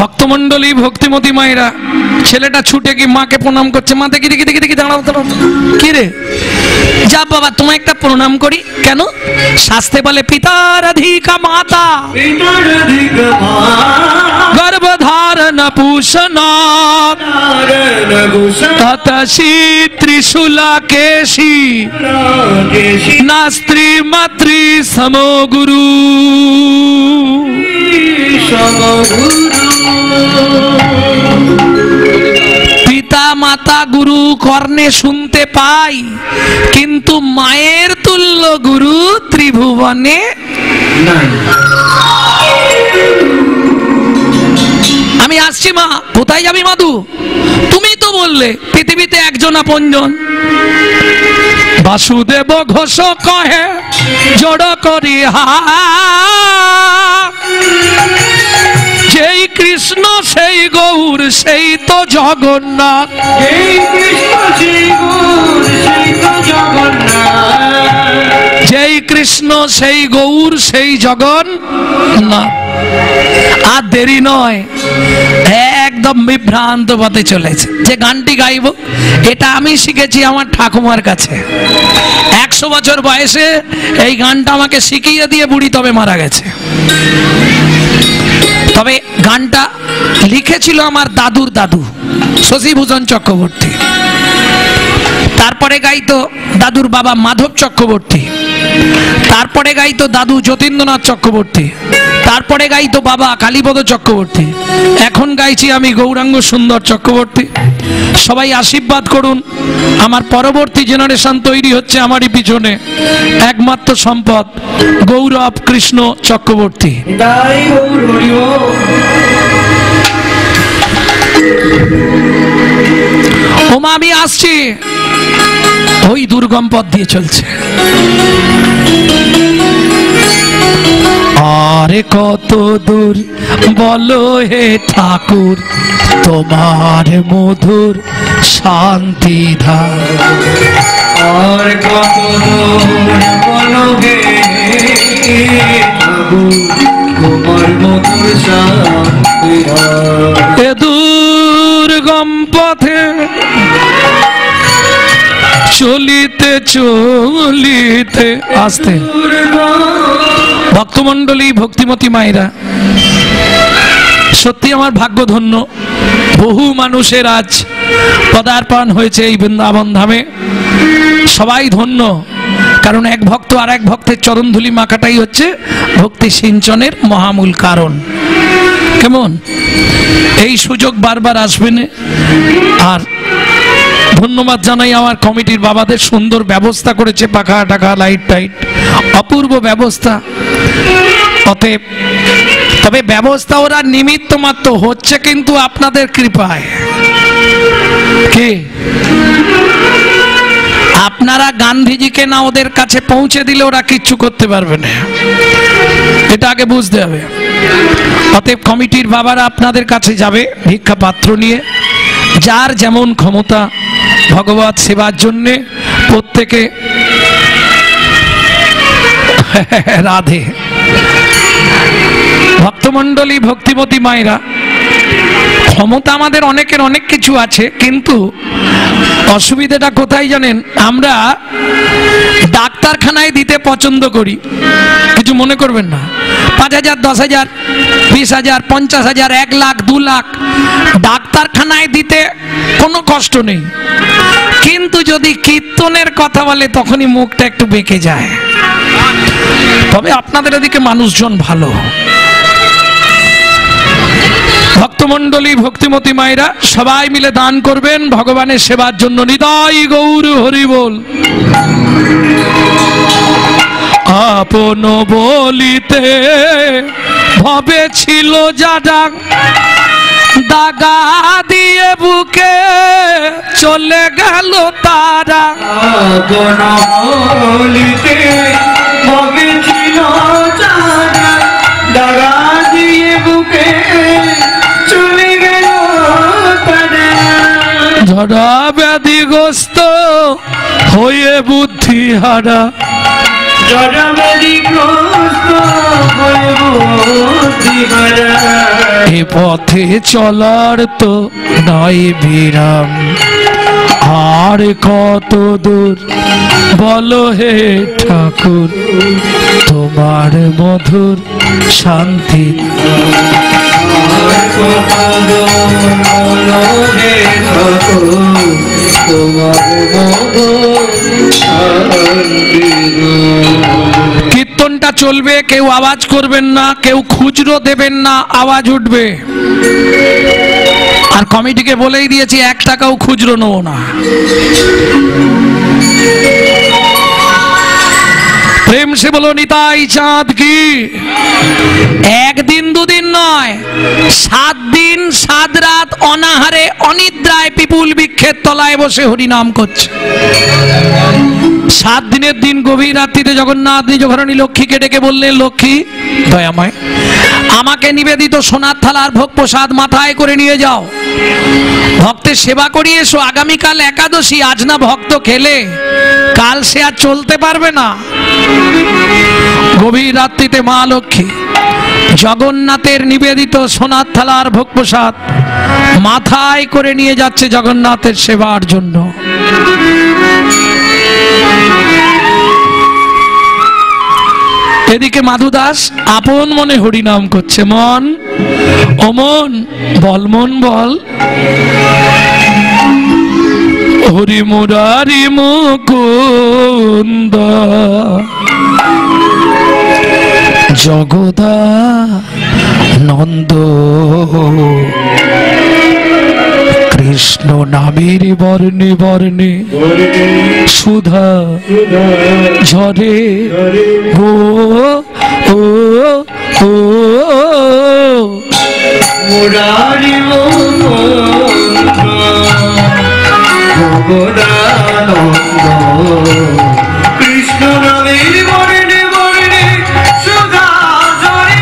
ভক্তমন্ডলী, ভক্তিমতী মায়েরা, ছেলেটা ছুটে কি মাকে প্রণাম করছে। মা দেখি দেখি দেখি দেখি, দাঁড়াও দাঁড়াও, কি রে? যা বাবা তোমায় একটা প্রণাম করি। কেন? শাস্ত্রে বলে পিতার অধিকা মাতা গর্ভধারণ পুষণ ততসি ত্রিশূলা কেশি না স্ত্রী মাতৃ সমো গুরু। পিতা মাতা গুরু কর্ণে শুনতে পাই, কিন্তু মায়ের তুল্য গুরু ত্রিভুবনে নাই। আমি আসছি মা। কোথায় যাবি মাধু? তুমি তো বললে পৃথিবীতে একজন আপনজন। বাসুদেব ঘোষ কহে জড় করি হা, যেই কৃষ্ণ সেই গৌর সেই তো জগন্নাথ। যেই কৃষ্ণ সেই গৌর সেই জগন্নাথ। আর দেরি নয়, একদম বিভ্রান্ত পথে চলেছে। যে গানটি গাইব এটা আমি শিখেছি আমার ঠাকুমার কাছে। 100 বছর বয়সে এই গানটা আমাকে শিখিয়ে দিয়ে বুড়ি তবে মারা গেছে। তবে গানটা লিখেছিল আমার দাদুর দাদু শশীভূষণ চক্রবর্তী। তারপরে গাইতো দাদুর বাবা মাধব চক্রবর্তী, তারপরে গাইতো দাদু যতীন্দ্রনাথ চক্রবর্তী, তারপরে গাইতো বাবা কালীপদ চক্রবর্তী। এখন গাইছি আমি গৌরাঙ্গ সুন্দর চক্রবর্তী। সবাই আশীর্বাদ করুন। আমার পরবর্তী জেনারেশন তৈরি হচ্ছে আমারই পিছনে। একমাত্র সম্পদ গৌরব কৃষ্ণ চক্রবর্তী। ওমা আমি আসছি। ওই দুর্গম পথ দিয়ে চলছে। আরে কত দূর বলো হে ঠাকুর তোমার মধুর শান্তি ধার। আর কত দূর বলো হে ঠাকুর তোমার মধুর শান্তি ধার। এ দুর্গম পথে চলিতে চলিতে আসতে। ভক্তমন্ডলী, ভক্তিমতী মায়েরা, সত্যি আমার ভাগ্য ধন্য। বহু মানুষের আজ পদার্পণ হয়েছে এই বৃন্দাবন ধামে। সবাই ধন্য, কারণ এক ভক্ত আর এক ভক্তের চরণধুলি মাখাটাই হচ্ছে ভক্তি সিঞ্চনের মহামূল কারণ। কেমন এই সুযোগ বারবার আসবে না। আর ধন্যবাদ জানাই আমার কমিটির বাবাদের, সুন্দর ব্যবস্থা করেছে, পাখা টাকা লাইট টাইট, অপূর্ব ব্যবস্থা। অতএব তবে ব্যবস্থা ওরা নিমিত্ত মাত্র হচ্ছে, কিন্তু আপনাদের কৃপায়। কি আপনারা গান্ধীজিকে না ওদের কাছে পৌঁছে দিলে ওরা কিচ্ছু করতে পারবে না, এটা আগে বুঝতে হবে। অতএব কমিটির বাবারা আপনাদের কাছে যাবে ভিক্ষা পাত্র নিয়ে, যার যেমন ক্ষমতা ভগবত সেবার জন্যে প্রত্যেকে। রাধে। ভক্তমন্ডলী, ভক্তিমতী মায়েরা, ক্ষমতা আমাদের অনেকের অনেক কিছু আছে, কিন্তু অসুবিধাটা কোথায় জানেন? আমরা ডাক্তারখানায় দিতে পছন্দ করি। কিছু মনে করবেন না। 5,000, 10,000, 20,000, 50,000, 1 লাখ, 2 লাখ ডাক্তারখানায় দিতে কোনো কষ্ট নেই, কিন্তু যদি কীর্তনের কথা বলে তখনই মুখটা একটু বেঁকে যায়। তবে আপনাদের এদিকে মানুষজন ভালো। ভক্তমন্ডলী, ভক্তিমতী মায়েরা, সবাই মিলে দান করবেন ভগবানের সেবার জন্য। নিতাই গৌর হরি বল। আপন বলিতে ভবে ছিল যারা, দাগা দিয়ে বুকে চলে গেল তারা। আপন বলিতে ভবে ছিল যারা, দাগা দিয়ে বুকে চলে গেল তারা। ঝরা ব্যাধিগ্রস্ত হয়ে বুদ্ধি হারা, এ পথে চলার তো নয় বিরাম, আর কত দূর বলো হে ঠাকুর তোমার মধুর শান্তি। কীর্তনটা চলবে, কেউ আওয়াজ করবেন না, কেউ খুচরো দেবেন না, আওয়াজ উঠবে। আর কমিটিকে বলেই দিয়েছি 1 টাকাও খুচরো নেবো না। প্রেম সে বলো নিতাই চাঁদ কি। 1 দিন 2 দিন নয়, 7 দিন 7 রাত অনাহারে অনিদ্রায় পিপুল বৃক্ষের তলায় বসে হরিনাম করছে। 7 দিনের দিন গভীর রাত্রিতে জগন্নাথ নিজ ঘরণী লক্ষ্মীকে ডেকে বললেন, লক্ষ্মী দয়াময়, আমাকে নিবেদিত সোনার থালার ভোগ প্রসাদ মাথায় করে নিয়ে যাও, ভক্তের সেবা করিয়ে এসো। আগামীকাল একাদশী, আজ না ভক্ত খেলে কাল সে আর চলতে পারবে না। গভীর রাত্রিতে মা লক্ষ্মী জগন্নাথের নিবেদিত সোনার থালার ভোগ প্রসাদ মাথায় করে নিয়ে যাচ্ছে জগন্নাথের সেবার জন্য। এদিকে মাধু দাস আপন মনে হরিনাম করছে। মন ও মন বল, মন বল, হরি মুরারি মুকুন্দ জগদা নন্দ, কৃষ্ণ নামের বর্ণে বর্ণে সুধা ঝরে গো ও ও মুরারি মুকুন্দ জগদা নন্দ, কৃষ্ণ নামের বর্ণে বর্ণে সুধা ঝরে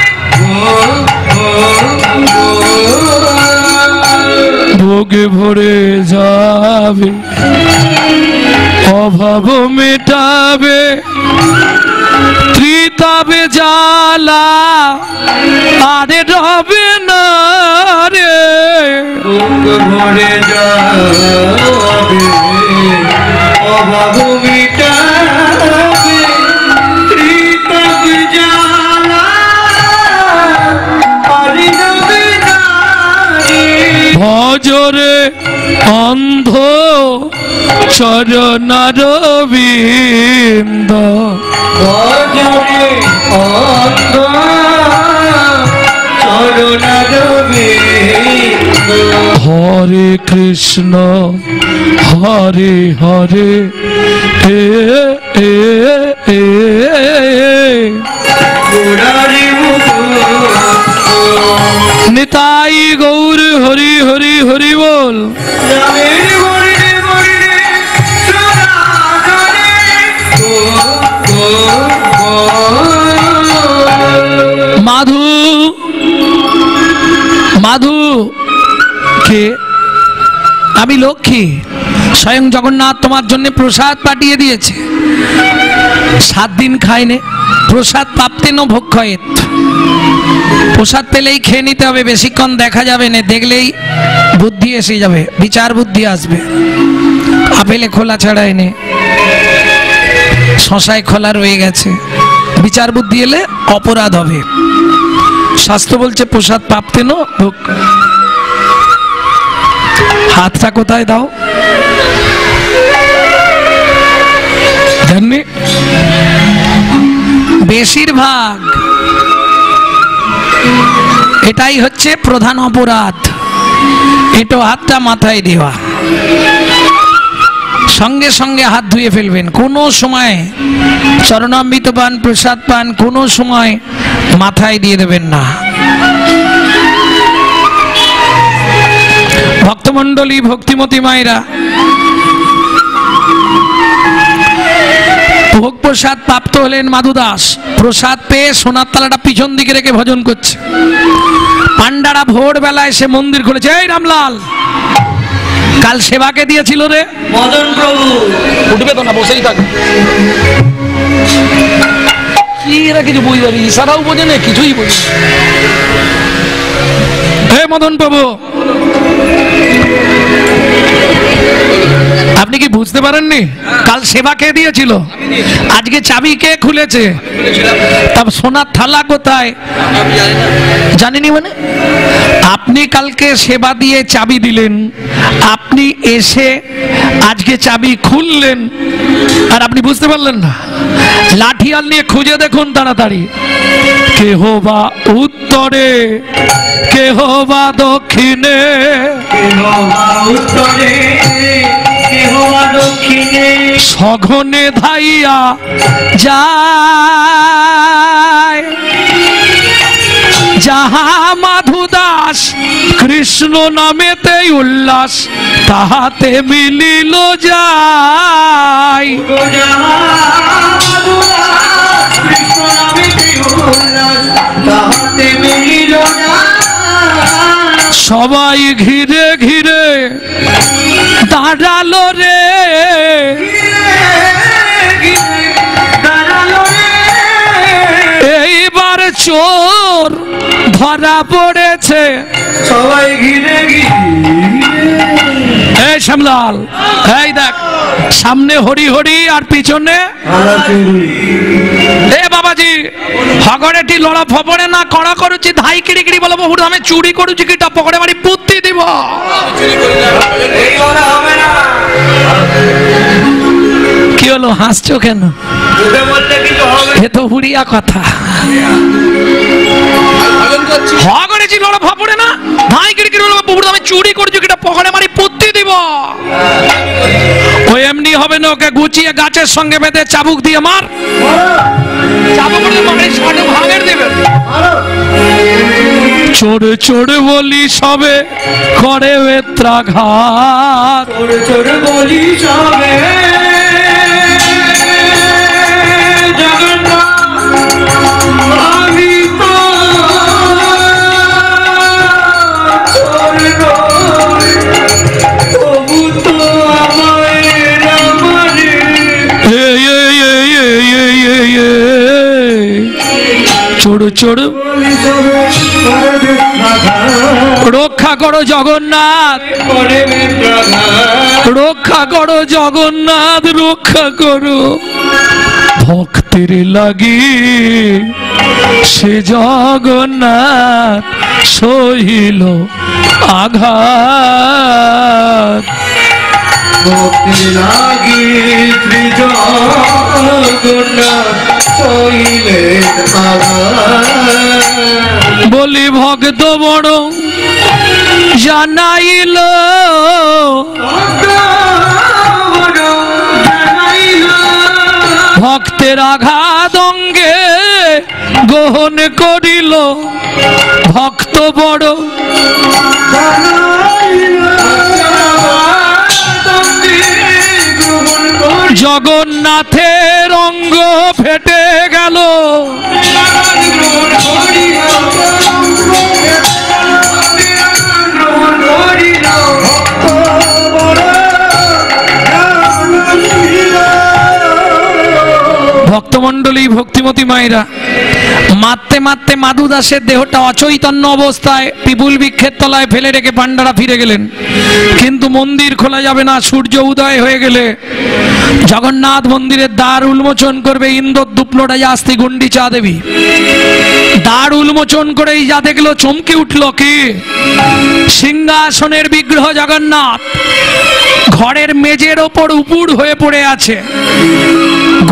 ভোগে ভরে যাবে, অভাব মেটাবে, ত্রিতাবে জ্বালা আরে রবে না রে। ভোগে ভরে যাবে, অভাব মেটাবে, ত্রিতাবে জ্বালা আরে রবে না রে। ভজরে অন্ধ চরণারবিন্দ, ভজরে অন্ধ চরণারবিন্দ, হরে কৃষ্ণ হরে হরে এ এ এ নিতাই গৌর হরি হরি হরি বল। মাধু মাধু কে? আমি লক্ষ্মী, স্বয়ং জগন্নাথ তোমার জন্য প্রসাদ পাঠিয়ে দিয়েছে। 7 দিন খাইনে, প্রসাদ প্রাপ্তে ন ভক্ষয়েত। প্রসাদ পেলেই খেয়ে নিতে হবে, বেশিক্ষণ দেখা যাবে না, দেখলেই বুদ্ধি এসে যাবে, বিচার বুদ্ধি আসবে। আপেলে খোলা ছাড়া এনে শশায় খোলা রয়ে গেছে, বিচার বুদ্ধি এলে অপরাধ হবে। শাস্ত্র বলছে প্রসাদ প্রাপ্তে ন ভোগ। হাতটা কোথায় দাও জাননি? বেশিরভাগ এটাই হচ্ছে প্রধান অপরাধ, এটো হাতটা মাথায় দেওয়া। সঙ্গে সঙ্গে হাত ধুয়ে ফেলবেন, কোনো সময় চরণামৃত পান প্রসাদ পান কোনো সময় মাথায় দিয়ে দেবেন না। ভক্তমণ্ডলী ভক্তিমতী মায়েরা, ভোগ প্রসাদ প্রাপ্ত হলেন মাধু দাস। প্রসাদ পেয়ে সোনার তালাটা পিছন দিকে রেখে ভজন করছে। পান্ডারা ভোর বেলায় সে মন্দির খুলেছে। এই রামলাল, কাল সেবাকে দিয়েছিল রে? মদন প্রভু। উঠবে তো না, বসেই থাকবে। কি এরা কিছু বুঝতে পারি, ইশারাও বোঝে না, কিছুই বোঝে না। হে মদন বাবু, আপনি কি বুঝতে পারেননি? কাল সেবা কে দিয়েছিল, আজকে চাবি কে খুলেছে? তবে সোনার থালা কোথায় জানেনি? মানে আপনি কালকে সেবা দিয়ে চাবি দিলেন, আপনি এসে আজকে চাবি খুললেন, আর আপনি বুঝতে পারলেন না। লাঠিয়াল নিয়ে খুঁজে দেখুন তাড়াতাড়ি। কেহ বা উত্তরে, কেহ বা দক্ষিণে, সঘনে ধাইয়া যায় যাহা মাধু দাস কৃষ্ণ নামেতে উল্লাস, তাহাতে মিলিল যায়। সবাই ঘিরে ঘিরে দাঁড়ালো রে, এইবার চোর ধরা পড়েছে। সবাই ঘিরে ঘিরে, এই শ্যামলাল, এই দেখ সামনে হরি হরি আর পিছনে এ বাবাজি হগড়েটি লড়া ফপড়ে না কড়া করুছি ধাই কিড়ি কিড়ি বলবো হুড় আমি চুরি করুছি কিটা পকড়ে মারি পুত্তি দিব। কি হলো, হাসছো কেন? এ তো হুড়িয়া কথা। হগড়েছি লড়া ফপড়ে না ধাই কিড়ি কিড়ি বলবো হুড় আমি চুরি করছি কিটা পকড়ে মারি পুত্তি দিব। ওই এমনি হবে না, ওকে গুছিয়ে গাছের সঙ্গে বেঁধে চাবুক দিয়ে মার, চাবুক দিয়ে মারে সাড়ে ভাঙের দেবে। চোরে চোরে বলি সবে করে বেত্রাঘাত, চোরে চোরে বলি সবে চোড় চোড় রক্ষা করো জগন্নাথ, রক্ষা করো জগন্নাথ, রক্ষা করো। ভক্তের লাগি সে জগন্নাথ সহিল আঘাত, ভক্তের লাগি শ্রী জগন্নাথ সহিলেন আঘাত। বলি ভক্ত বড় জানাইল, ভক্তের আঘাত অঙ্গে গ্রহণ করিল, ভক্ত বড় জগন্নাথের অঙ্গ ফেটে গেল, ভক্তমন্ডলী ভক্তিমতী মায়েরা মারতে মারতে মাধু দাসের দেহটা অচৈতন্য অবস্থায় পিপুল বৃক্ষের তলায় ফেলে রেখে পাণ্ডারা ফিরে গেলেন। কিন্তু মন্দির খোলা যাবে না, সূর্য উদয় হয়ে গেলে জগন্নাথ মন্দিরের দ্বার উন্মোচন করবে ইন্দ্রদ্যুপ্লটা আস্তি গুন্ডিচা দেবী। দ্বার উন্মোচন করেই যা দেখলো চমকে উঠল, কি সিংহাসনের বিগ্রহ জগন্নাথ ঘরের মেজের ওপর উপুড় হয়ে পড়ে আছে।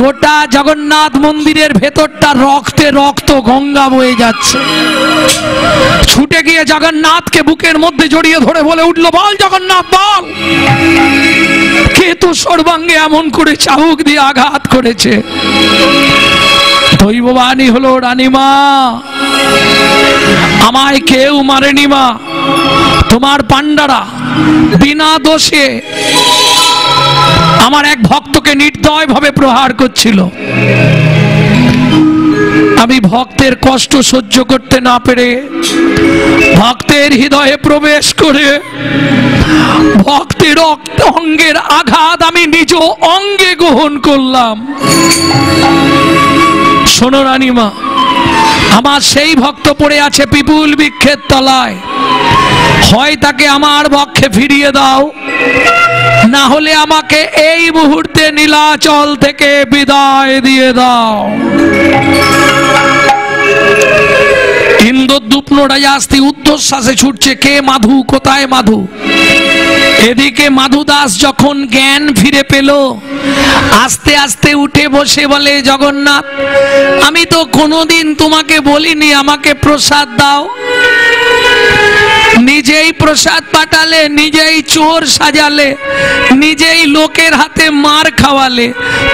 গোটা জগন্নাথ মন্দিরের ভেতরটা রক্তে রক্ত গঙ্গা বয়ে যাচ্ছে। ছুটে গিয়ে জগন্নাথকে বুকের মধ্যে জড়িয়ে ধরে বলে উঠল, বল জগন্নাথ বল, কে তো সর্বাঙ্গে এমন করে চাবুক দিয়ে আঘাত করেছে? দৈববাণী হলো, রানীমা আমায় কেউ মারেনি মা, তোমার পাণ্ডারা বিনা দোষে আমার এক ভক্তকে নির্দয় ভাবে প্রহার করছিল। আমি ভক্তের কষ্ট সহ্য করতে না পেরে ভক্তের হৃদয়ে প্রবেশ করে ভক্তের অঙ্গের আঘাত আমি নিজ অঙ্গে গ্রহণ করলাম। শোনো রানীমা, আমার সেই ভক্ত পড়ে আছে পিপুল বৃক্ষের তলায়, হয় তাকে আমার বক্ষে ফিরিয়ে দাও, না হলে আমাকে এই মুহূর্তে নীলাচল থেকে বিদায় দিয়ে দাও। ইন্দ্রদ্যুম্ন রাজাস্তি ঊর্ধ্বশ্বাসে ছুটছে, কে মাধু, কোথায় মাধু? এদিকে মাধু দাস যখন জ্ঞান ফিরে পেল, আস্তে আস্তে উঠে বসে বলে, জগন্নাথ, আমি তো কোনোদিন তোমাকে বলিনি আমাকে প্রসাদ দাও। নিজেই প্রসাদ পাঠালে, নিজেই চোর সাজালে, নিজেই লোকের হাতে মার খাওয়ালে,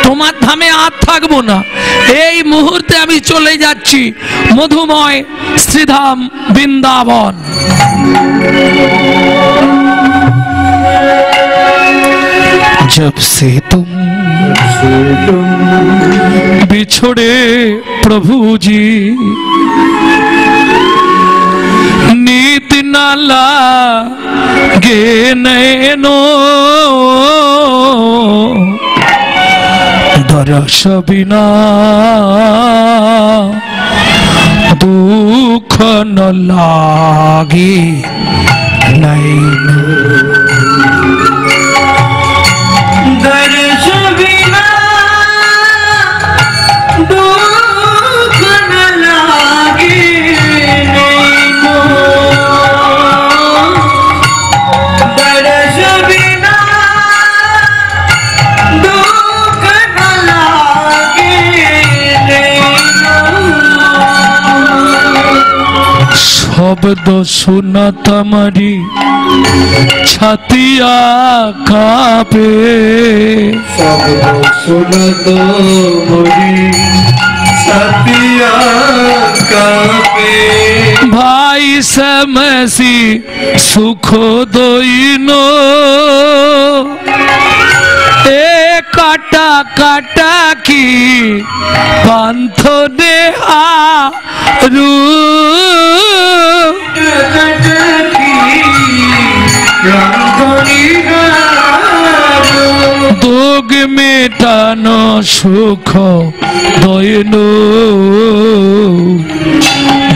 তোমার ধামে আর থাকবো না। এই মুহূর্তে আমি চলে যাচ্ছি মধুময় শ্রীধাম বৃন্দাবন। जब से तुम बिछड़े प्रभु जी, नीत न लागे नैनो, दरस बिना दुख न लागे नैनो, दर्श बिना दुख न लागे नैनो, दर्श बिना दुख न लागे नैनो। शब्द सुना तमरी छतिया कापे, शब्द सुनत मोरी छतिया कापे, भाई समसी सुख दोइनो, ए काटा काटा की बांधने हारू, दुख मेटानो सुख दयनो,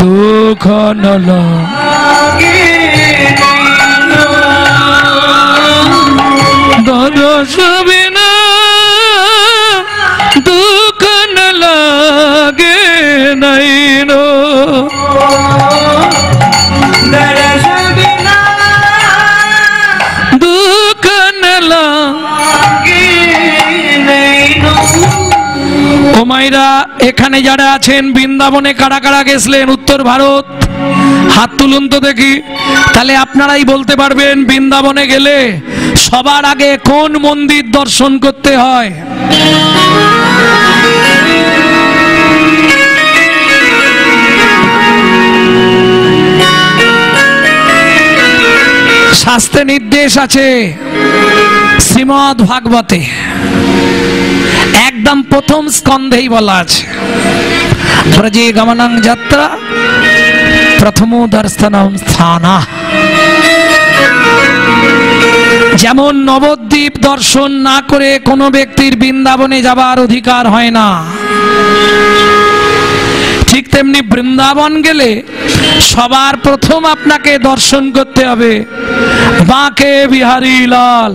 दुख न लागे दरस बिना दुख न लागे नैनो, दर्श बिना दुख न लागे नैनो। ও মাইরা, এখানে যারা আছেন বৃন্দাবনে কারা কারা গেছিলেন উত্তর ভারত, হাত তুলুন তো দেখি। তাহলে আপনারাই বলতে পারবেন বৃন্দাবনে গেলে সবার আগে কোন মন্দির দর্শন করতে হয়। শাস্ত্রে নির্দেশ আছে শ্রীমদ্ ভাগবতে, একদম প্রথম স্কন্ধেই বলা আছে, ব্রজে গমনং যাত্রা প্রথমো দর্শনম স্থানা। যেমন নবদ্বীপ দর্শন না করে কোনো ব্যক্তির বৃন্দাবনে যাবার অধিকার হয় না, ঠিক তেমনি বৃন্দাবন গেলে সবার প্রথম আপনাকে দর্শন করতে হবে বাঁকে বিহারী লাল।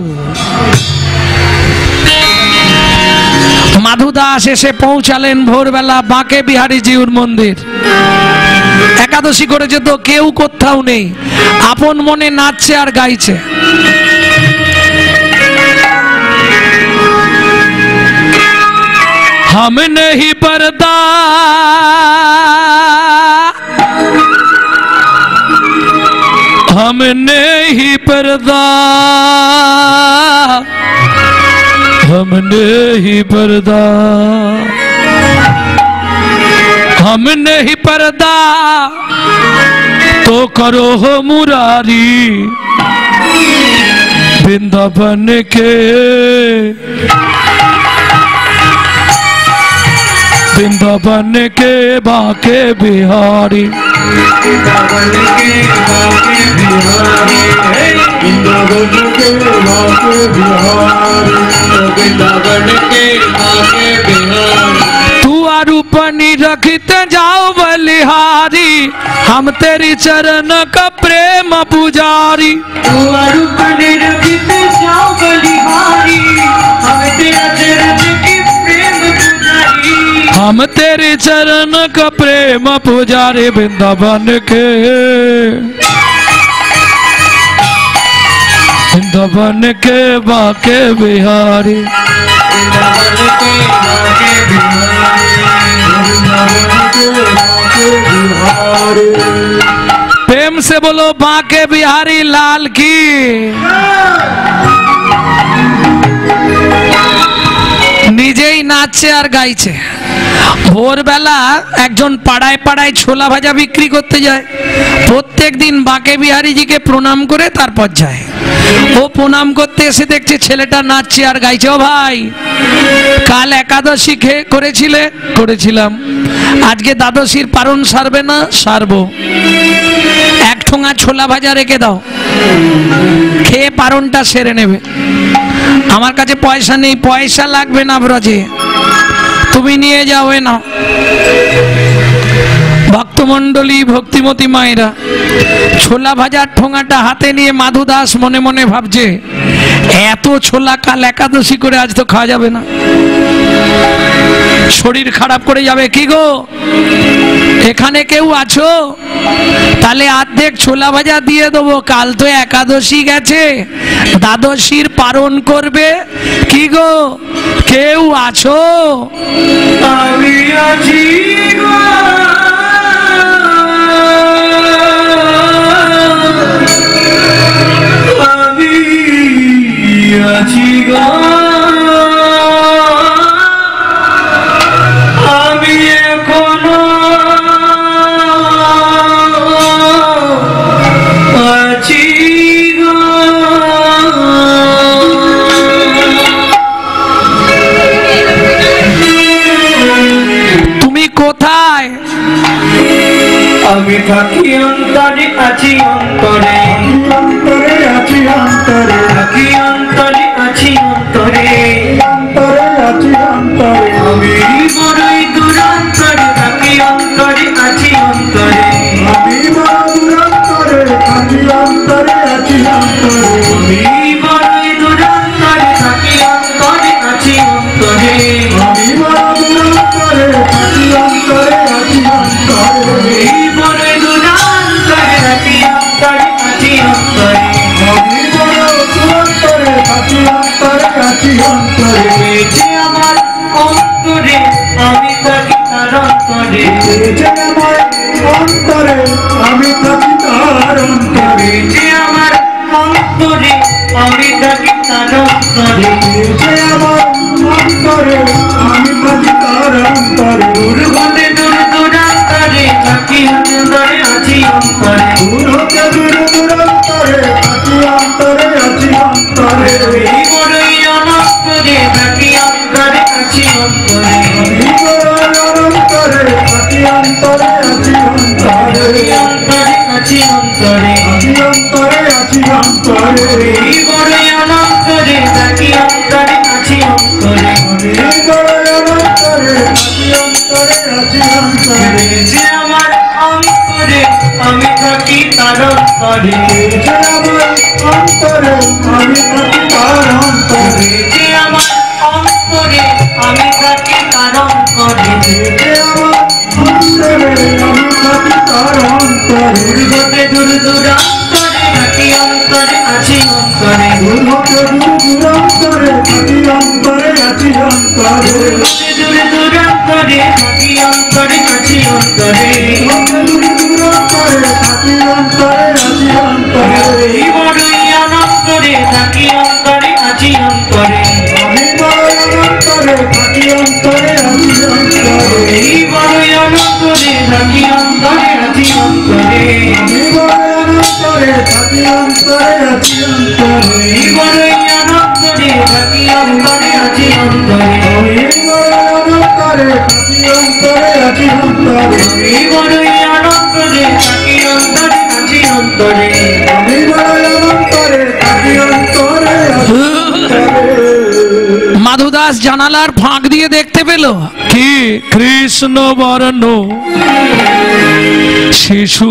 মাধু দাস এসে পৌঁছালেন ভোরবেলা বাঁকে বিহারী জিউর মন্দির। একাদশী করেছে তো কেউ কোথাও নেই, আপন মনে নাচছে আর গাইছে। हम नहीं पर्दा हम नहीं पर्दा हम नहीं पर्दा हम नहीं पर्दा तो करो हो मुरारी वृंदावन के वृंदावन के बाके बिहारी वृंदावन के बाके बिहारी वृंदावन के बाके बिहारी वृंदावन के बाके बिहारी तू रूप निराला रखते जाओ बलिहारी, हम तेरी चरण का प्रेम पुजारी। तुम्हारे ऊपर रखते जाओ बलिहारी, हम तेरा चरण के प्रेम पुजारी। हम तेरे चरण का प्रेम पुजारी, वृंदावन के वृंदावन के बाके बिहारी। प्रेम से बोलो बाके बिहारी लाल की। নিজেই নাচছে আর গাইছে। ভোরবেলা একজন পাড়ায় পাড়ায় ছোলা ভাজা বিক্রি করতে যায়, প্রত্যেক দিন বাঁকে বিহারীজিকে প্রণাম করে তারপর যায়। ও প্রণাম করতে এসে দেখছে ছেলেটা নাচছে আর গাইছে। ও ভাই, কাল একাদশী করেছিলে? করেছিলাম। আজকে দ্বাদশীর পারণ সারবে না? সারবো। এক ঠোঙা ছোলা ভাজা রেখে দাও, খেয়ে পারণটা সেরে নেবে। আমার কাছে পয়সা নেই। পয়সা লাগবে না ব্রজে, তুমি নিয়ে যাও। না ভক্তমণ্ডলী, ভক্তিমতী মায়েরা, ছোলা ভাজার ঠোঙাটা হাতে নিয়ে মাধু দাস মনে মনে ভাবছে, এত ছোলা কাল একাদশী করে আজ তো খাওয়া যাবে না, শরীর খারাপ করে যাবে। কি গো, এখানে কেউ আছো? তাহলে অর্ধেক ছোলা ভাজা দিয়ে দেবো, কাল তো একাদশী গেছে, দ্বাদশীর পারণ করবে। কি গো, কেউ আছো? আমি আছি গো, আমি আছি গো, আমি এখনো আছি গো। তুমি কোথায়? আমি থাকি অন্তরে, আছি অন্তরে, অন্তরে আছি অন্তরে, থাকি অন্তরে, আছি অন্তরে, অন্তরে আছি অন্তরে। আমি বড়ই দূরান্তরে, থাকি অন্তরে, আছি অন্তরে, আমি বড় দূরান্তরে, থাকি অন্তরে, আছি অন্তরে। আমি বড়ই দূরান্তরে, থাকি অন্তরে, আছি অন্তরে, আমি বড় দূরান্তরে, থাকি অন্তরে, আছি অন্তরে। আমার অন্তরে আমি থাকি তার অন্তরে, আমার অন্তরে আমি থাকি তার অন্তরে, আমার অন্তরে আমি থাকি তার অন্তরে, আমার অন্তরে আমি থাকি তার অন্তরে। দূর হতে দূর দূরান্তরে, থাকি অন্তরে, আছি অন্তরে, দূর হতে দূর দূরান্তরে, থাকি অন্তরে, আছি অন্তরে। এই বড়ই অনন্তরে, থাকি অন্তরে, আছি অন্তরে, এই বড়ই অনন্তরে, থাকি অন্তরে, আছি অন্তরে, অন্তরে আছি অন্তরে, আছি অন্তরে, আছি অন্তরে। এই বড়ই অনন্তরে, থাকি অন্তরে, আছি অন্তরে, এই বড়ই অনন্তরে, থাকি অন্তরে, আছি অন্তরে। যে আমার অন্তরে আমি থাকি তার অন্তরে, যে আমার অন্তরে আমি থাকি তার অন্তরে, যে আমার অন্তরে আমি থাকি তার অন্তরে, যে আমার অন্তরে আমি থাকি তার অন্তরে। দূর হতে দূর দূরান্তরে, থাকি অন্তরে, আছি অন্তরে, দূর হতে দূর দূরান্তরে, থাকি অন্তরে, আছি অন্তরে, দূর হতে দূর দূরান্তরে, থাকি অন্তরে, আছি অন্তরে, দূর দূরান্তরে, থাকি অন্তরে, আছি অন্তরে। এই বড়ই অনন্তরে, থাকি অন্তরে, আছি অন্তরে, আমি বড়ই অনন্তরে, থাকি অন্তরে, আছি অন্তরে। এই বড়ই অনন্তরে, থাকি অন্তরে, আছি অন্তরে, আমি বড়ই অনন্তরে, থাকি অন্তরে, আছি অন্তরে। এই বড়ই অনন্তরে, থাকি অন্তরে, আছি অন্তরে, এই বড়ই অনন্তরে, থাকি অন্তরে, আছি অন্তরে। এই বড়ই অনন্তরে, থাকি অন্তরে, আছি অন্তরে, আমি বড়ই অনন্তরে, থাকি অন্তরে, আছি অন্তরে। মাধুদাস জানালার ফাঁক দিয়ে দেখতে পেল কি কৃষ্ণ বর্ণ শিশু